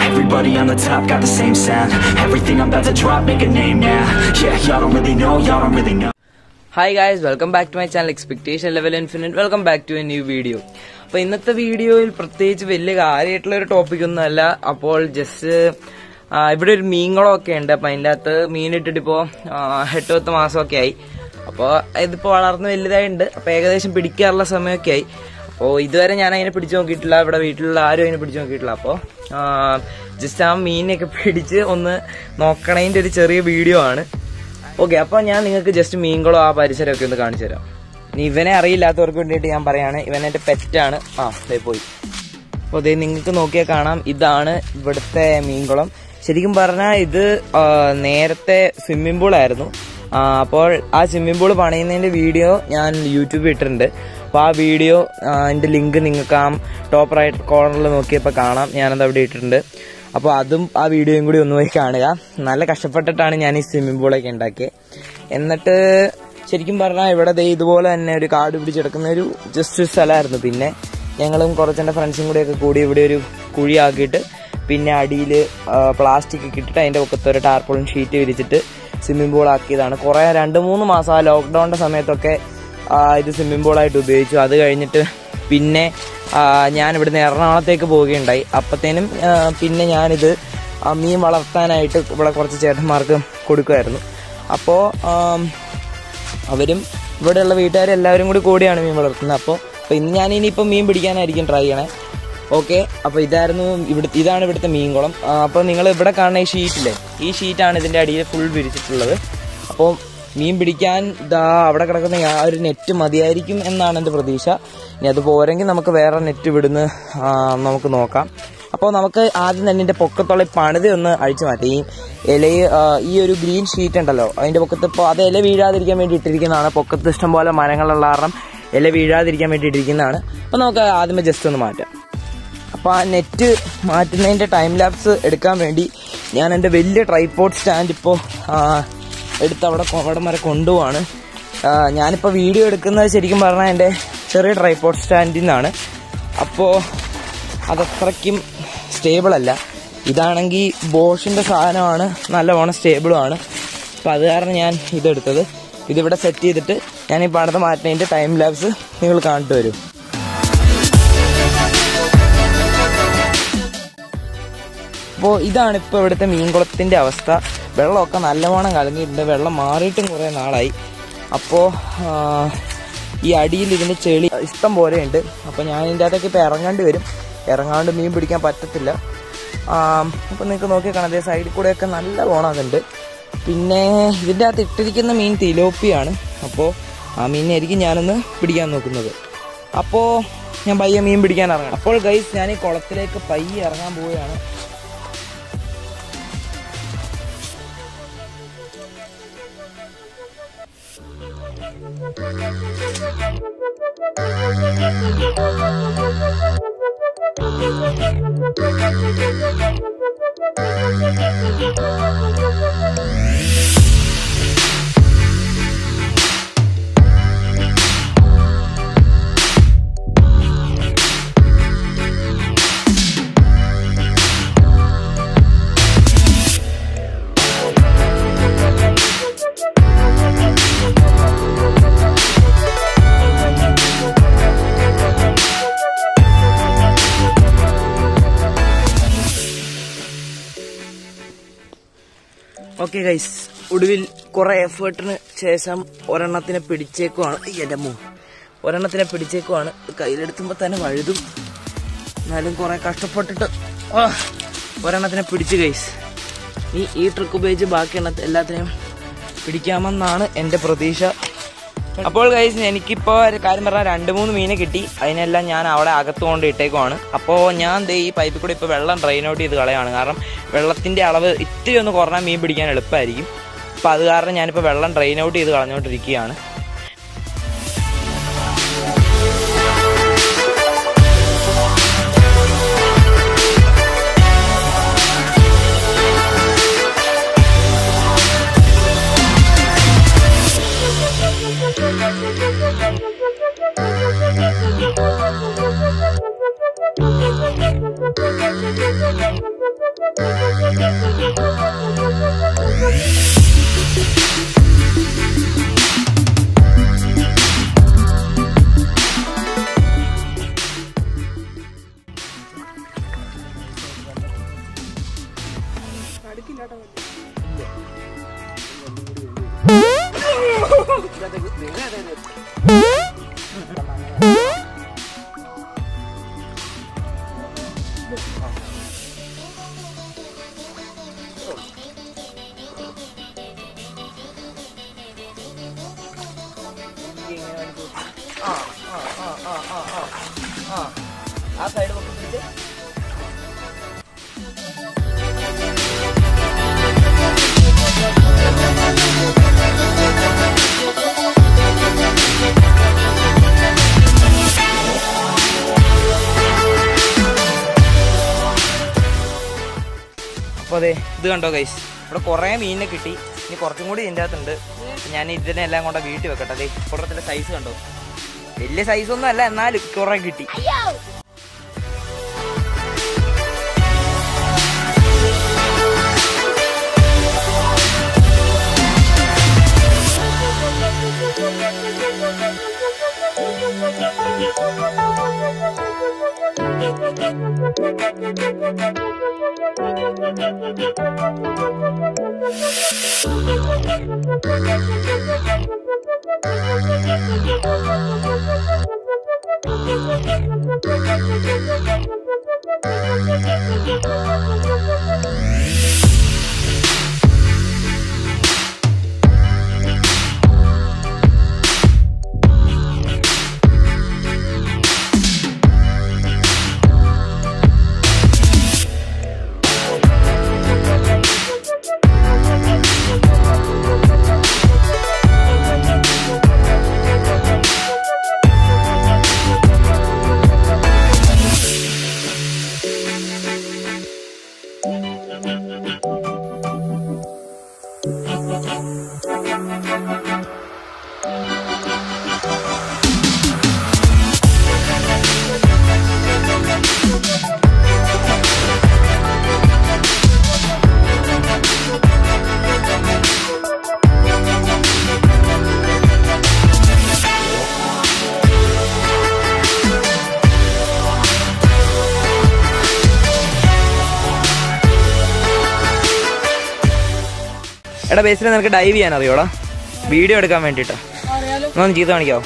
Everybody on the top got the same sound. Everything I'm about to drop, make a name now. Yeah, y'all don't really know. Hi guys, welcome back to my channel Expectation Level Infinite. Welcome back to a new video. അപ്പോൾ ഇന്നത്തെ വീഡിയോയിൽ പ്രത്യേകിച്ച് വലിയ കാര്യമായിട്ടുള്ളൊരു ടോപ്പിക്കൊന്നുമല്ല. അപ്പോൾ just ഇവിടെ ഒരു മീനുകളൊക്കെ ഉണ്ട്. അപ്പോൾ അതിൻ്റെ അകത്ത് മീനിട്ടിട്ടിപ്പോൾ 8-10 മാസമൊക്കെ ആയി. അപ്പോൾ ഇതിപ്പോൾ വളർന്ന് വലുതായിട്ടുണ്ട്. അപ്പോൾ ഏകദേശം പിടിക്കാറുള്ള സമയമൊക്കെ ആയി. അപ്പോൾ ഇതുവരെ ഞാൻ അതിനെ പിടിച്ചു നോക്കിയിട്ടില്ല. ഇവിടെ വീട്ടിലുള്ള ആരും അതിനെ പിടിച്ചു നോക്കിയിട്ടില്ല. അപ്പോൾ ജസ്റ്റ് ആ മീനിനെയൊക്കെ പിടിച്ച് ഒന്ന് നോക്കണതിൻ്റെ ഒരു ചെറിയ വീഡിയോ ആണ്. ഓക്കെ, അപ്പോൾ ഞാൻ നിങ്ങൾക്ക് ജസ്റ്റ് മീനുകളോ ആ പരിസരമൊക്കെ ഒന്ന് കാണിച്ചു തരാം. ഇനി ഇവനെ അറിയില്ലാത്തവർക്ക് വേണ്ടിയിട്ട് ഞാൻ പറയാണ്, ഇവനെൻ്റെ പെറ്റാണ്. പോയി. അപ്പോൾ അതേ നിങ്ങൾക്ക് നോക്കിയാൽ കാണാം, ഇതാണ് ഇവിടുത്തെ മീൻകുളം. ശരിക്കും പറഞ്ഞാൽ ഇത് നേരത്തെ സ്വിമ്മിംഗ് പൂളായിരുന്നു. അപ്പോൾ ആ സ്വിമ്മിംഗ് പൂൾ പണിയുന്നതിൻ്റെ വീഡിയോ ഞാൻ യൂട്യൂബിൽ ഇട്ടിട്ടുണ്ട്. അപ്പോൾ ആ വീഡിയോ അതിൻ്റെ ലിങ്ക് നിങ്ങൾക്ക് ആ ടോപ്പ് റൈറ്റ് കോർണറിൽ നോക്കിയപ്പോൾ കാണാം. ഞാനത് അവിടെ ഇട്ടിട്ടുണ്ട്. അപ്പോൾ അതും ആ വീഡിയോയും കൂടി ഒന്ന് പോയി കാണുക. നല്ല കഷ്ടപ്പെട്ടിട്ടാണ് ഞാൻ ഈ സ്വിമ്മിംഗ് പൂളൊക്കെ ഉണ്ടാക്കിയത്. എന്നിട്ട് ശരിക്കും പറഞ്ഞാൽ ഇവിടെ ഇതുപോലെ തന്നെ ഒരു കാട് പിടിച്ചെടുക്കുന്ന ഒരു ജസ്റ്റ് സ്ഥലമായിരുന്നു. പിന്നെ ഞങ്ങളും കുറച്ചെൻ്റെ ഫ്രണ്ട്സും കൂടിയൊക്കെ കൂടി ഇവിടെ ഒരു കുഴിയാക്കിയിട്ട് പിന്നെ അടിയിൽ പ്ലാസ്റ്റിക് ഒക്കെ ഇട്ടിട്ട് അതിൻ്റെ ഒക്കത്ത് ഒരു ടാർപോളിൻ ഷീറ്റ് വിരിച്ചിട്ട് സ്വിമ്മിംഗ് പൂൾ ആക്കിയതാണ്. കുറേ 2-3 മാസം ആ ലോക്ക്ഡൗണിൻ്റെ സമയത്തൊക്കെ ഇത് സ്വിമ്മിംഗ് പൂളായിട്ട് ഉപയോഗിച്ചു. അത് കഴിഞ്ഞിട്ട് പിന്നെ ഞാൻ ഇവിടുന്ന് എറണാകുളത്തേക്ക് പോവുകയുണ്ടായി. അപ്പോഴത്തേനും പിന്നെ ഞാനിത് മീൻ വളർത്താനായിട്ട് ഇവിടെ കുറച്ച് ചേട്ടന്മാർക്ക് കൊടുക്കുമായിരുന്നു. അപ്പോൾ അവരും ഇവിടെയുള്ള വീട്ടുകാരെല്ലാവരും കൂടിയാണ് മീൻ വളർത്തുന്നത്. അപ്പോൾ ഇന്ന് ഞാനിനിയിപ്പോൾ മീൻ പിടിക്കാനായിരിക്കും ട്രൈ ചെയ്യണേ. ഓക്കെ, അപ്പോൾ ഇതാണ് ഇവിടുത്തെ മീൻകുളം. അപ്പോൾ നിങ്ങൾ ഇവിടെ കാണുന്ന ഈ ഷീറ്റില്ലേ, ഈ ഷീറ്റാണ് ഇതിൻ്റെ അടിയിൽ ഫുൾ വിരിച്ചിട്ടുള്ളത്. അപ്പോൾ മീൻ പിടിക്കാൻ അവിടെ കിടക്കുന്ന ആ ഒരു നെറ്റ് മതിയായിരിക്കും എന്നാണ് എൻ്റെ പ്രതീക്ഷ. ഇനി അത് പോരെങ്കിൽ നമുക്ക് വേറെ നെറ്റ് ഇവിടുന്ന് നമുക്ക് നോക്കാം. അപ്പോൾ നമുക്ക് ആദ്യം തന്നെ ഇതിൻ്റെ പൊക്കത്തുള്ള പണിത ഒന്ന് അഴിച്ചു മാറ്റി. ഈ ഒരു ഗ്രീൻ ഷീറ്റ് ഉണ്ടല്ലോ, അതിൻ്റെ പൊക്കത്ത് ഇപ്പോൾ അത് ഇല വീഴാതിരിക്കാൻ വേണ്ടി ഇട്ടിരിക്കുന്നതാണ്. പൊക്കത്ത് ഇഷ്ടംപോലെ മരങ്ങളുള്ള കാരണം ഇല വീഴാതിരിക്കാൻ വേണ്ടി ഇട്ടിരിക്കുന്നതാണ്. അപ്പോൾ നമുക്ക് ആദ്യമേ ജസ്റ്റ് ഒന്ന് മാറ്റാം. അപ്പോൾ ആ നെറ്റ് മാറ്റുന്നതിൻ്റെ ടൈം ലാപ്സ് എടുക്കാൻ വേണ്ടി ഞാൻ എൻ്റെ വലിയ ട്രൈപോഡ് സ്റ്റാൻഡ് ഇപ്പോൾ എടുത്ത് അവിടെ വരെ കൊണ്ടുപോവാണ്. ഞാനിപ്പോൾ വീഡിയോ എടുക്കുന്നത് ശരിക്കും പറഞ്ഞാൽ എൻ്റെ ചെറിയ ട്രൈപോഡ് സ്റ്റാൻഡിൽ നിന്നാണ്. അപ്പോൾ അതത്രയ്ക്കും സ്റ്റേബിളല്ല. ഇതാണെങ്കിൽ ബോഷിൻ്റെ സാധനമാണ്, നല്ലവണ്ണം സ്റ്റേബിളുമാണ്. അപ്പോൾ അത് കാരണം ഞാൻ ഇതെടുത്തത്. ഇതിവിടെ സെറ്റ് ചെയ്തിട്ട് ഞാൻ ഈ പണത്ത് മാറ്റുന്നതിൻ്റെ ടൈം ലാപ്സ് നിങ്ങൾ കാണിട്ട് വരും. അപ്പോൾ ഇതാണ് ഇപ്പോൾ ഇവിടുത്തെ മീൻകുളത്തിൻ്റെ അവസ്ഥ. വെള്ളമൊക്കെ നല്ലവണ്ണം കലങ്ങിയിട്ടുണ്ട്. വെള്ളം മാറിയിട്ടും കുറേ നാളായി. അപ്പോൾ ഈ അടിയിൽ ഇതിൻ്റെ ചെളി ഇഷ്ടം പോലെ ഉണ്ട്. അപ്പോൾ ഞാൻ ഇതിൻ്റെ അകത്തൊക്കെ ഇപ്പോൾ ഇറങ്ങേണ്ടി വരും. ഇറങ്ങാണ്ട് മീൻ പിടിക്കാൻ പറ്റത്തില്ല. അപ്പോൾ നിങ്ങൾക്ക് നോക്കിയാൽ കാണാം, അതേ സൈഡിൽ കൂടെയൊക്കെ നല്ല ഓണാകുന്നുണ്ട്. പിന്നെ ഇതിൻ്റെ അകത്ത് ഇട്ടിരിക്കുന്ന മീൻ തിലോപ്പിയാണ്. അപ്പോൾ ആ മീനായിരിക്കും ഞാനൊന്ന് പിടിക്കാൻ നോക്കുന്നത്. അപ്പോൾ ഞാൻ പയ്യെ മീൻ പിടിക്കാൻ ഇറങ്ങണം. അപ്പോൾ ഗൈസ്, ഞാൻ ഈ കുളത്തിലേക്ക് പയ്യെ ഇറങ്ങാൻ പോവുകയാണ്. ഓക്കെ ഗൈസ്, ഒടുവിൽ കുറേ എഫേർട്ടിന് ശേഷം ഒരെണ്ണത്തിനെ പിടിച്ചേക്കുവാണ്. ഒരെണ്ണത്തിനെ പിടിച്ചേക്കുവാണ്. കയ്യിലെടുത്തുമ്പോൾ തന്നെ വഴുതും. എന്നാലും കുറേ കഷ്ടപ്പെട്ടിട്ട് ഒരെണ്ണത്തിനെ പിടിച്ച് ഗൈസ്. ഈ ട്രിക്ക് ഉപയോഗിച്ച് ബാക്കി എല്ലാത്തിനെയും പിടിക്കാമെന്നാണ് എൻ്റെ പ്രതീക്ഷ. അപ്പോൾ ഗൈസ്, എനിക്കിപ്പോൾ ഒരു കാര്യം പറഞ്ഞാൽ 2-3 മീനെ കിട്ടി. അതിനെല്ലാം ഞാൻ അവിടെ അകത്ത് കൊണ്ട് ഇട്ടേക്കുവാണ്. അപ്പോൾ ഞാൻ ഈ പൈപ്പിൽ കൂടെ ഇപ്പോൾ വെള്ളം ഡ്രെയിൻ ഔട്ട് ചെയ്ത് കളയാണ്. കാരണം വെള്ളത്തിൻ്റെ അളവ് ഇത്തിരി ഒന്ന് കുറഞ്ഞാൽ മീൻ പിടിക്കാൻ എളുപ്പമായിരിക്കും. അപ്പോൾ അത് കാരണം ഞാനിപ്പോൾ വെള്ളം ഡ്രെയിൻ ഔട്ട് ചെയ്ത് കളഞ്ഞുകൊണ്ടിരിക്കുകയാണ്. ആ സൈഡ് കൊണ്ടിട്ട് അപ്പോൾ അതെ ഇത് കണ്ടോ ഗൈസ്, ഇവിടെ കുറേ മീനിനെ കിട്ടി. ഇനി കുറച്ചും കൂടി ഇതിൻ്റെ അകത്തുണ്ട്. ഞാൻ ഇതിനെല്ലാം കൊണ്ട് വീട്ടിൽ വെക്കട്ടെ. അതെ കുടത്തിൻ്റെ സൈസ് കണ്ടോ, വലിയ സൈസൊന്നും അല്ല, എന്നാലും കുറേ കിട്ടി. എടാ ബേസിൽ നിനക്ക് ഡൈവ് ചെയ്യാൻ അറിയോടാ? വീഡിയോ എടുക്കാൻ വേണ്ടിയിട്ടാ. ഒന്ന് ചെയ്ത് കാണിക്കാവോ?